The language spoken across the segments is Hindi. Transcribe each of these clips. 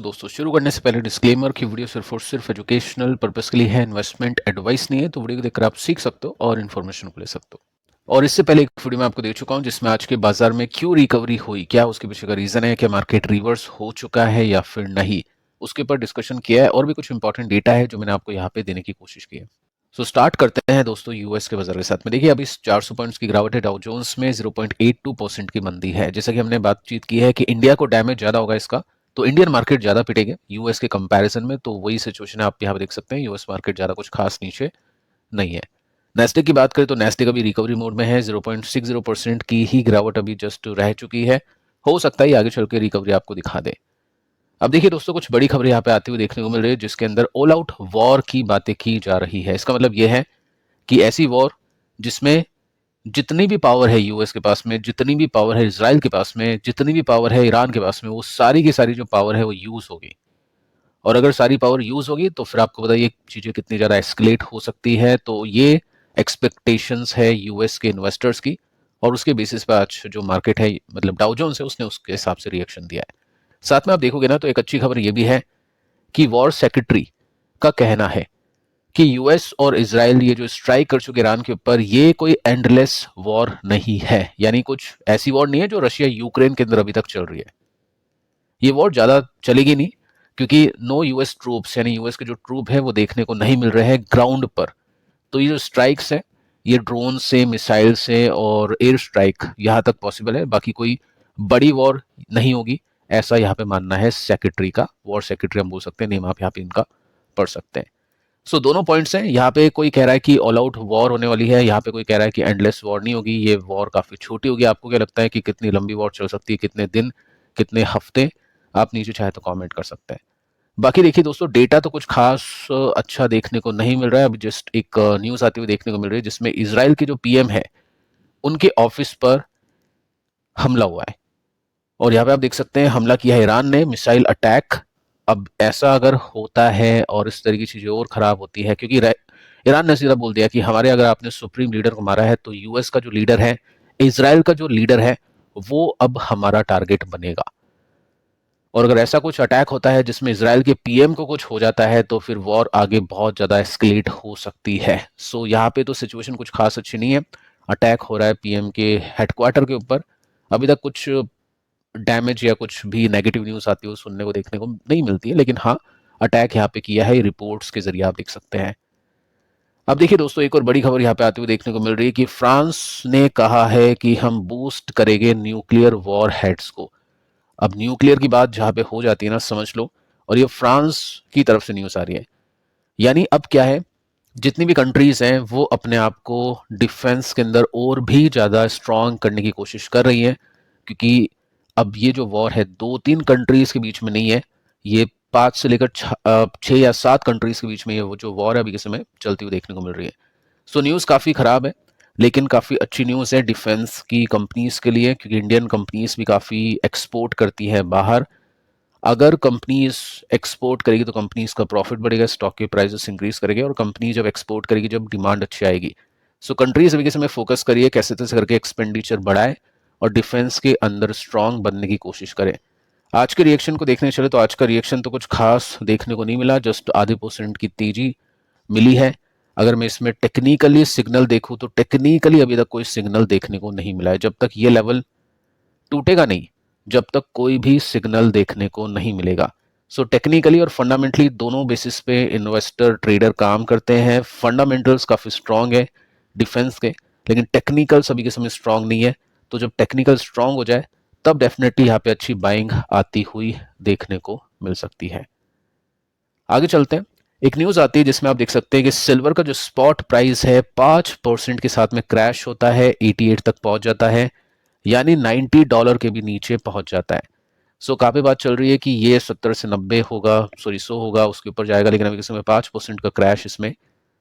दोस्तों शुरू करने से पहले डिस्क्लेमर की वीडियो सिर्फ और सिर्फ एजुकेशनल पर्पस के लिए है, इन्वेस्टमेंट एडवाइस नहीं है। तो वीडियो को देखकर आप सीख सकते हो और इन्फॉर्मेशन को ले सकते हो। और इससे पहले एक वीडियो मैं आपको दे चुका हूं जिसमें आज के बाजार में क्यों रिकवरी हुई, क्या उसके पीछे का रीजन है, क्या मार्केट रिवर्स हो चुका है या फिर नहीं, उसके ऊपर डिस्कशन किया है। और भी कुछ इंपॉर्टेंट डेटा है जो मैंने आपको यहाँ पे देने की कोशिश की है। स्टार्ट करते हैं दोस्तों यूएस के बाजार के साथ में। देखिए अभी 400 पॉइंट्स की गिरावट है, डाउ जोन्स में 0.82% की मंदी है। जैसा कि हमने बातचीत की है कि इंडिया को डैमेज ज्यादा होगा इसका, तो इंडियन मार्केट ज्यादा पिटेगा यूएस के कंपैरिजन में। तो वही सिचुएशन है, आप यहाँ पे देख सकते हैं यूएस मार्केट ज्यादा कुछ खास नीचे नहीं है। नेस्डेक की बात करें तो नेस्डेक अभी रिकवरी मोड में है, 0.60% की ही गिरावट अभी जस्ट रह चुकी है। हो सकता है आगे चल के रिकवरी आपको दिखा दे। अब देखिए दोस्तों कुछ बड़ी खबरें यहाँ पे आती हुई देखने को मिल रही है जिसके अंदर ऑल आउट वॉर की बातें की जा रही है। इसका मतलब यह है कि ऐसी वॉर जिसमें जितनी भी पावर है यूएस के पास में, जितनी भी पावर है इजराइल के पास में, जितनी भी पावर है ईरान के पास में, वो सारी की सारी जो पावर है वो यूज होगी। और अगर सारी पावर यूज होगी तो फिर आपको बताइए चीजें कितनी ज्यादा एस्केलेट हो सकती है। तो ये एक्सपेक्टेशंस है यूएस के इन्वेस्टर्स की, और उसके बेसिस पे आज जो मार्केट है मतलब डाउ जोन्स है उसने उसके हिसाब से रिएक्शन दिया है। साथ में आप देखोगे ना तो एक अच्छी खबर ये भी है कि वॉर सेक्रेटरी का कहना है कि यूएस और इजराइल ये जो स्ट्राइक कर चुके ईरान के ऊपर, ये कोई एंडलेस वॉर नहीं है। यानी कुछ ऐसी वॉर नहीं है जो रशिया यूक्रेन के अंदर अभी तक चल रही है। ये वॉर ज्यादा चलेगी नहीं, क्योंकि नो यूएस ट्रूप्स यानी यूएस के जो ट्रूप है वो देखने को नहीं मिल रहे हैं ग्राउंड पर। तो ये जो स्ट्राइक्स है ये ड्रोन से, मिसाइल से और एयर स्ट्राइक यहाँ तक पॉसिबल है। बाकी कोई बड़ी वॉर नहीं होगी, ऐसा यहाँ पे मानना है सेक्रेटरी का। वॉर सेक्रेटरी हम बोल सकते हैं, नेम आप यहाँ पे इनका पढ़ सकते हैं। दोनों पॉइंट्स हैं। यहाँ पे कोई कह रहा है कि ऑल आउट वॉर होने वाली है, यहाँ पे कोई कह रहा है कि एंडलेस वॉर नहीं होगी, ये वॉर काफी छोटी होगी। आपको क्या लगता है कि कितनी लंबी वॉर चल सकती है, कितने दिन, कितने हफ्ते? आप नीचे चाहे तो कमेंट कर सकते हैं। बाकी देखिए दोस्तों डेटा तो कुछ खास अच्छा देखने को नहीं मिल रहा है। अभी जस्ट एक न्यूज आती हुई देखने को मिल रही है जिसमें इजराइल के जो पीएम है उनके ऑफिस पर हमला हुआ है। और यहाँ पे आप देख सकते हैं हमला किया है ईरान ने, मिसाइल अटैक। अब ऐसा अगर होता है और इस तरह की चीजें और खराब होती है, क्योंकि ईरान ने सीधा बोल दिया कि हमारे अगर आपने सुप्रीम लीडर को मारा है तो यूएस का जो लीडर है, इजराइल का जो लीडर है, वो अब हमारा टारगेट बनेगा। और अगर ऐसा कुछ अटैक होता है जिसमें इसराइल के पीएम को कुछ हो जाता है तो फिर वॉर आगे बहुत ज्यादा एस्केलेट हो सकती है। यहाँ पे तो सिचुएशन कुछ खास अच्छी नहीं है। अटैक हो रहा है पीएम के हेडक्वार्टर के ऊपर। अभी तक कुछ डैमेज या कुछ भी नेगेटिव न्यूज आती है सुनने को देखने को नहीं मिलती है, लेकिन हाँ अटैक यहाँ पे किया है, रिपोर्ट्स के जरिए आप देख सकते हैं। अब देखिए दोस्तों एक और बड़ी खबर यहाँ पे आती हुई देखने को मिल रही है कि फ्रांस ने कहा है कि हम बूस्ट करेंगे न्यूक्लियर वॉर हेड्स को। अब न्यूक्लियर की बात जहां पे हो जाती है ना, समझ लो, और ये फ्रांस की तरफ से न्यूज आ रही है। यानी अब क्या है, जितनी भी कंट्रीज हैं वो अपने आप को डिफेंस के अंदर और भी ज्यादा स्ट्रांग करने की कोशिश कर रही हैं, क्योंकि अब ये जो वॉर है 2-3 कंट्रीज के बीच में नहीं है, ये 5 से लेकर 6 या 7 कंट्रीज के बीच में ये वो जो वॉर है अभी के समय चलती हुई देखने को मिल रही है। न्यूज काफी खराब है, लेकिन काफी अच्छी न्यूज है डिफेंस की कंपनीज के लिए, क्योंकि इंडियन कंपनीज भी काफी एक्सपोर्ट करती है बाहर। अगर कंपनीज एक्सपोर्ट करेगी तो कंपनीज का प्रॉफिट बढ़ेगा, स्टॉक के प्राइसेस इंक्रीज करेंगे, और कंपनी जब एक्सपोर्ट करेगी जब डिमांड अच्छी आएगी। कंट्रीज अभी के समय फोकस करिए कैसे तैसे करके एक्सपेंडिचर बढ़ाए और डिफेंस के अंदर स्ट्रांग बनने की कोशिश करें। आज के रिएक्शन को देखने चले तो आज का रिएक्शन तो कुछ खास देखने को नहीं मिला, जस्ट आधे % की तेजी मिली है। अगर मैं इसमें टेक्निकली सिग्नल देखूं तो टेक्निकली अभी तक कोई सिग्नल देखने को नहीं मिला है। जब तक ये लेवल टूटेगा नहीं, जब तक कोई भी सिग्नल देखने को नहीं मिलेगा। टेक्निकली और फंडामेंटली दोनों बेसिस पे इन्वेस्टर ट्रेडर काम करते हैं। फंडामेंटल्स काफी स्ट्रांग है डिफेंस के, लेकिन टेक्निकल अभी के समय स्ट्रांग नहीं है। तो जब टेक्निकल स्ट्रांग हो जाए तब डेफिनेटली यहाँ पे अच्छी बाइंग आती हुई देखने को मिल सकती है। आगे चलते हैं। एक न्यूज आती है जिसमें आप देख सकते हैं कि सिल्वर का जो स्पॉट प्राइस है 5% के साथ में क्रैश होता है, 88 तक पहुंच जाता है, यानी $90 के भी नीचे पहुंच जाता है। काफी बात चल रही है कि ये 70 से 90 होगा, सॉरी 100 होगा, उसके ऊपर जाएगा, लेकिन अभी के समय 5% का क्रैश इसमें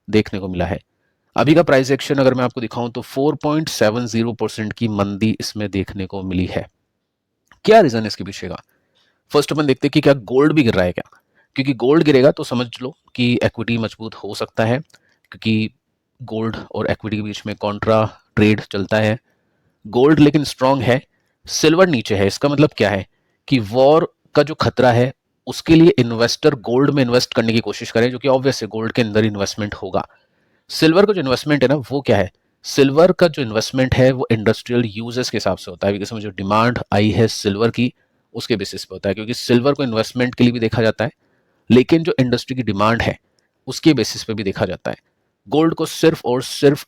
देखने को मिला है। अभी का प्राइस एक्शन अगर मैं आपको दिखाऊं तो 4.70% की मंदी इसमें देखने को मिली है। क्या रीजन है इसके पीछे का? फर्स्ट अपन देखते हैं कि क्या गोल्ड भी गिर रहा है क्या, क्योंकि गोल्ड गिरेगा तो समझ लो कि एक्विटी मजबूत हो सकता है, क्योंकि गोल्ड और एक्विटी के बीच में कॉन्ट्रा ट्रेड चलता है। गोल्ड लेकिन स्ट्रांग है, सिल्वर नीचे है। इसका मतलब क्या है कि वॉर का जो खतरा है उसके लिए इन्वेस्टर गोल्ड में इन्वेस्ट करने की कोशिश करें, जो कि ऑब्वियस है गोल्ड के अंदर इन्वेस्टमेंट होगा। सिल्वर का जो इन्वेस्टमेंट है ना वो क्या है, सिल्वर का जो इन्वेस्टमेंट है वो इंडस्ट्रियल यूजेस के हिसाब से होता है, बिकॉज में जो डिमांड आई है सिल्वर की उसके बेसिस पे होता है, क्योंकि सिल्वर को इन्वेस्टमेंट के लिए भी देखा जाता है, लेकिन जो इंडस्ट्री की डिमांड है उसके बेसिस पे भी देखा जाता है। गोल्ड को सिर्फ और सिर्फ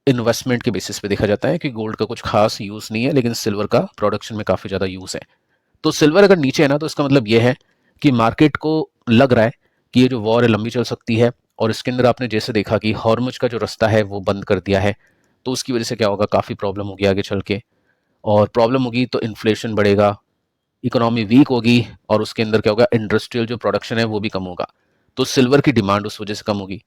इन्वेस्टमेंट के बेसिस पे देखा जाता है, कि गोल्ड का कुछ खास यूज नहीं है, लेकिन सिल्वर का प्रोडक्शन में काफी ज्यादा यूज है। तो सिल्वर अगर नीचे है ना, तो इसका मतलब यह है कि मार्केट को लग रहा है कि ये जो वॉर है लंबी चल सकती है, और इसके अंदर आपने जैसे देखा कि हॉर्मुज का जो रास्ता है वो बंद कर दिया है, तो उसकी वजह से क्या होगा, काफी प्रॉब्लम होगी आगे चल के, और प्रॉब्लम होगी तो इन्फ्लेशन बढ़ेगा, इकोनॉमी वीक होगी, और उसके अंदर क्या होगा, इंडस्ट्रियल जो प्रोडक्शन है वो भी कम होगा, तो सिल्वर की डिमांड उस वजह से कम होगी।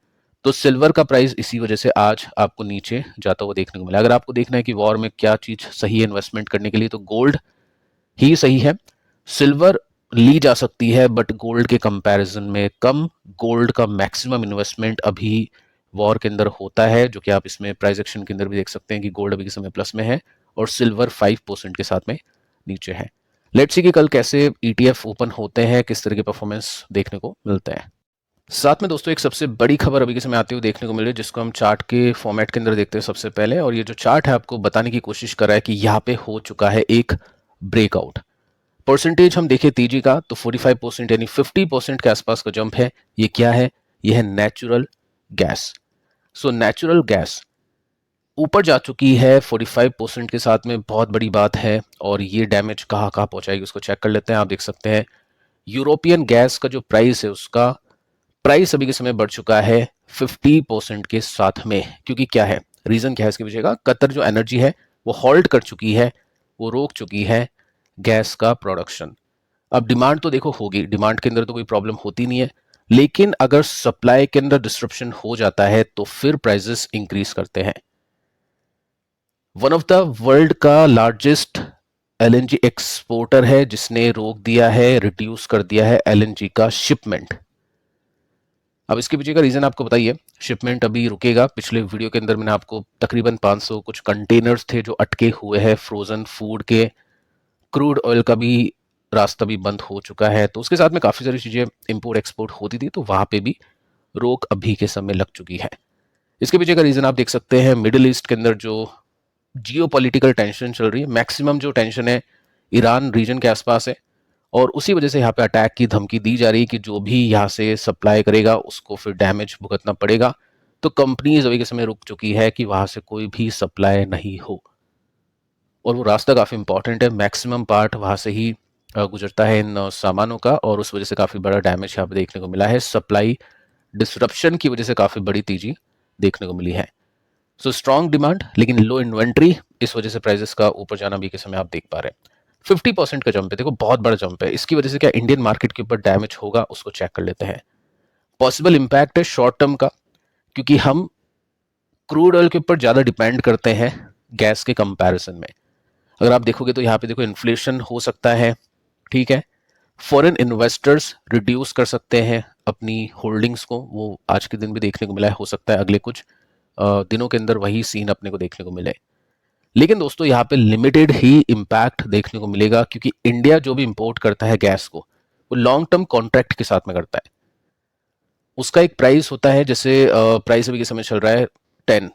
तो सिल्वर का प्राइस इसी वजह से आज आपको नीचे जाता हुआ देखने को मिला। अगर आपको देखना है कि वॉर में क्या चीज सही है इन्वेस्टमेंट करने के लिए, तो गोल्ड ही सही है। सिल्वर ली जा सकती है बट गोल्ड के कंपैरिजन में कम। गोल्ड का मैक्सिमम इन्वेस्टमेंट अभी वॉर के अंदर होता है, जो कि आप इसमें प्राइस एक्शन के अंदर भी देख सकते हैं कि गोल्ड अभी के समय प्लस में है और सिल्वर 5% के साथ में नीचे है। लेट्स सी कि कल कैसे ईटीएफ ओपन होते हैं, किस तरह के परफॉर्मेंस देखने को मिलते हैं। साथ में दोस्तों एक सबसे बड़ी खबर अभी के समय आते हुए देखने को मिल रही है, जिसको हम चार्ट के फॉर्मेट के अंदर देखते हैं सबसे पहले, और ये जो चार्ट है आपको बताने की कोशिश कर रहा है कि यहाँ पे हो चुका है एक ब्रेकआउट। परसेंटेज हम देखें तेजी का तो 45% यानी 50% के आसपास का जंप है। ये क्या है, ये है natural gas. So natural gas ऊपर जा चुकी है 45% के साथ में, बहुत बड़ी बात है। और ये डैमेज कहाँ कहाँ पहुंचाएगी उसको चेक कर लेते हैं। आप देख सकते हैं यूरोपियन गैस का जो प्राइस है उसका प्राइस अभी के समय बढ़ चुका है 50% के साथ में। क्योंकि क्या है, रीजन क्या है इसके पीछे का, कतर जो एनर्जी है वो हॉल्ट कर चुकी है, वो रोक चुकी है गैस का प्रोडक्शन। अब डिमांड तो देखो होगी, डिमांड के अंदर तो कोई प्रॉब्लम होती नहीं है, लेकिन अगर सप्लाई के अंदर डिस्ट्रप्शन हो जाता है तो फिर प्राइसेस इंक्रीज करते हैं। वन ऑफ द वर्ल्ड का लार्जेस्ट एलएनजी एक्सपोर्टर है जिसने रोक दिया है, रिड्यूस कर दिया है एलएनजी का शिपमेंट। अब इसके पीछे का रीजन आपको बताइए, शिपमेंट अभी रुकेगा। पिछले वीडियो के अंदर मैंने आपको तकरीबन 500 कुछ कंटेनर्स थे जो अटके हुए हैं फ्रोजन फूड के, क्रूड ऑयल का भी रास्ता भी बंद हो चुका है, तो उसके साथ में काफी सारी चीजें इंपोर्ट एक्सपोर्ट होती थी, तो वहां पे भी रोक अभी के समय लग चुकी है। इसके पीछे का रीजन आप देख सकते हैं, मिडिल ईस्ट के अंदर जो जियोपॉलिटिकल टेंशन चल रही है, मैक्सिमम जो टेंशन है ईरान रीजन के आसपास है, और उसी वजह से यहाँ पे अटैक की धमकी दी जा रही है कि जो भी यहाँ से सप्लाई करेगा उसको फिर डैमेज भुगतना पड़ेगा। तो कंपनीज अभी के समय रुक चुकी है कि वहां से कोई भी सप्लाई नहीं हो, और वो रास्ता काफी इंपॉर्टेंट है, मैक्सिमम पार्ट वहां से ही गुजरता है इन सामानों का, और उस वजह से काफी बड़ा डैमेज यहाँ पे देखने को मिला है। सप्लाई डिसरप्शन की वजह से काफी बड़ी तेजी देखने को मिली है। सो स्ट्रॉन्ग डिमांड लेकिन लो इन्वेंट्री, इस वजह से प्राइसेस का ऊपर जाना भी के समय आप देख पा रहे हैं। 50% का जंप है, देखो बहुत बड़ा जंप है। इसकी वजह से क्या इंडियन मार्केट के ऊपर डैमेज होगा उसको चेक कर लेते हैं। पॉसिबल इंपैक्ट है शॉर्ट टर्म का, क्योंकि हम क्रूड ऑयल के ऊपर ज्यादा डिपेंड करते हैं गैस के कंपैरिजन में। अगर आप देखोगे तो यहाँ पे देखो इन्फ्लेशन हो सकता है, ठीक है। फॉरेन इन्वेस्टर्स रिड्यूस कर सकते हैं अपनी होल्डिंग्स को, वो आज के दिन भी देखने को मिला है, हो सकता है अगले कुछ दिनों के अंदर वही सीन अपने को देखने को मिले। लेकिन दोस्तों यहाँ पे लिमिटेड ही इम्पैक्ट देखने को मिलेगा, क्योंकि इंडिया जो भी इंपोर्ट करता है गैस को वो लॉन्ग टर्म कॉन्ट्रैक्ट के साथ में करता है। उसका एक प्राइस होता है, जैसे प्राइस अभी के समय चल रहा है 10,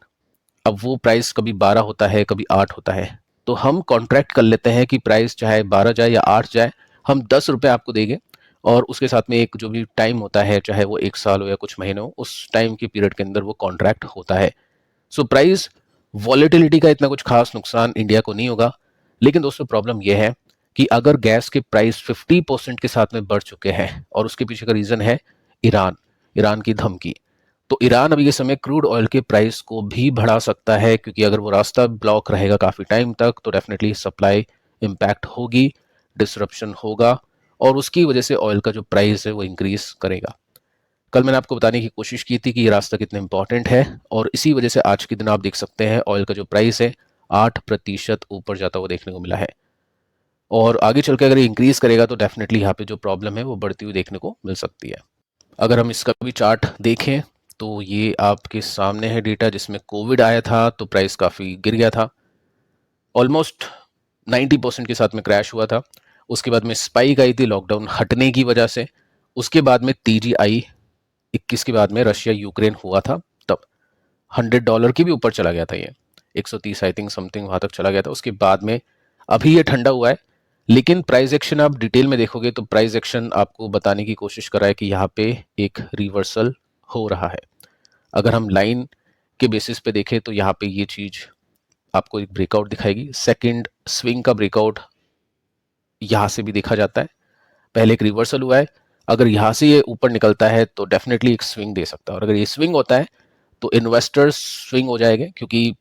अब वो प्राइस कभी 12 होता है कभी 8 होता है, तो हम कॉन्ट्रैक्ट कर लेते हैं कि प्राइस चाहे 12 जाए या 8 जाए, हम 10 रुपये आपको देंगे, और उसके साथ में एक जो भी टाइम होता है, चाहे वो 1 साल हो या कुछ महीने हो, उस टाइम के पीरियड के अंदर वो कॉन्ट्रैक्ट होता है। सो प्राइस वॉलेटिलिटी का इतना कुछ खास नुकसान इंडिया को नहीं होगा। लेकिन दोस्तों प्रॉब्लम यह है कि अगर गैस के प्राइस 50% के साथ में बढ़ चुके हैं, और उसके पीछे का रीजन है ईरान, ईरान की धमकी, तो ईरान अभी के समय क्रूड ऑयल के प्राइस को भी बढ़ा सकता है, क्योंकि अगर वो रास्ता ब्लॉक रहेगा काफी टाइम तक तो डेफिनेटली सप्लाई इंपैक्ट होगी, डिसरप्शन होगा, और उसकी वजह से ऑयल का जो प्राइस है वो इंक्रीज करेगा। कल मैंने आपको बताने की कोशिश की थी कि ये रास्ता कितना इंपॉर्टेंट है, और इसी वजह से आज के दिन आप देख सकते हैं ऑयल का जो प्राइस है 8% ऊपर जाता हुआ देखने को मिला है, और आगे चल के अगर ये इंक्रीज करेगा तो डेफिनेटली यहाँ पे जो प्रॉब्लम है वो बढ़ती हुई देखने को मिल सकती है। अगर हम इसका भी चार्ट देखें तो ये आपके सामने है डेटा, जिसमें कोविड आया था तो प्राइस काफ़ी गिर गया था, ऑलमोस्ट 90% के साथ में क्रैश हुआ था। उसके बाद में स्पाइक आई थी लॉकडाउन हटने की वजह से, उसके बाद में तेजी आई 21 के बाद में रशिया यूक्रेन हुआ था तब $100 के भी ऊपर चला गया था ये, 130 आई थिंक समथिंग वहां तक चला गया था। उसके बाद में अभी ये ठंडा हुआ है, लेकिन प्राइस एक्शन आप डिटेल में देखोगे तो प्राइस एक्शन आपको बताने की कोशिश कर रहा है कि यहाँ पे एक रिवर्सल हो रहा है। अगर हम लाइन के बेसिस पे देखें तो यहाँ पे ये चीज आपको एक ब्रेकआउट दिखाएगी। सेकंड स्विंग का ब्रेकआउट यहाँ से भी देखा जाता है, पहले एक रिवर्सल हुआ है, अगर यहाँ से ये ऊपर निकलता है तो डेफिनेटली एक स्विंग दे सकता है, और अगर ये स्विंग होता है तो इन्वेस्टर्स स्विंग हो जाएंगे, क्योंकि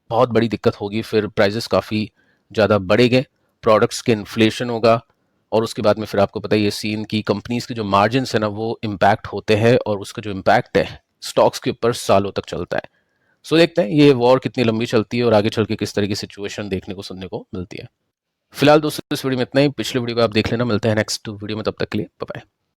बहुत बड़ी दिक्कत होगी, फिर प्राइजेस काफ़ी ज़्यादा बढ़ेंगे, प्रोडक्ट्स के इन्फ्लेशन होगा, और उसके बाद में फिर आपको पता है ये सीन की कंपनीज के जो मार्जिन है ना वो इम्पैक्ट होते हैं, और उसका जो इम्पैक्ट है स्टॉक्स के ऊपर सालों तक चलता है। सो देखते हैं ये वॉर कितनी लंबी चलती है और आगे चल के किस तरह की सिचुएशन देखने को सुनने को मिलती है। फिलहाल दोस्तों इस वीडियो में इतना ही, पिछले वीडियो को आप देख लेना, मिलते हैं नेक्स्ट वीडियो में, तब तक के लिए बाय बाय।